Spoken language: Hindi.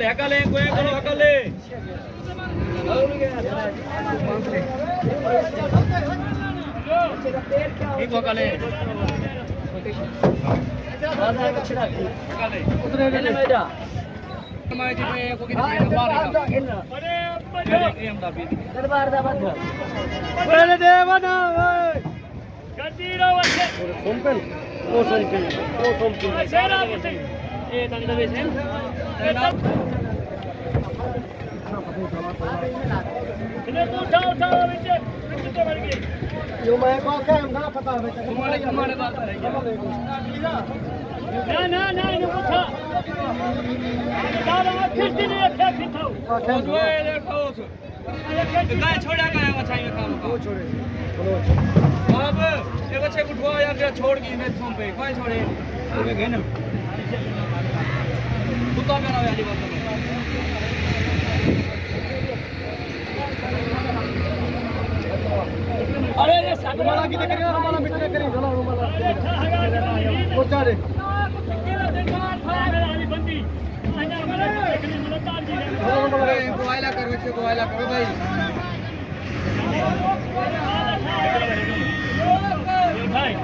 हकाले कोई करो हकाले एक हकाले उतरे ने मेरा मैं जी में को किसी ने मार दरबार दा बंद बोले देवना ओए गद्दीरो वछे सोमपेल ओ सोमपेल शेरा पुते ए तनी दबे से इने को उठाओ विच तो मर गई यो मैं को के हमरा पता है तुम्हारे बात है ना इने पूछा दादा किसने ने क्या खिताओ ओए देखो गाय छोड़ा गया मछाई में काम को छोड़े अब एक अच्छे उठवा यार छोड़ की मैं तुम पे कोई छोड़े हो गए ना कुत्ता मेरा वाली बात में अरे ये सागवाला की देख रहे हो हमारा मिटने करी चलो हमारा वो चारे बंदी गोवाला करो भाई भाई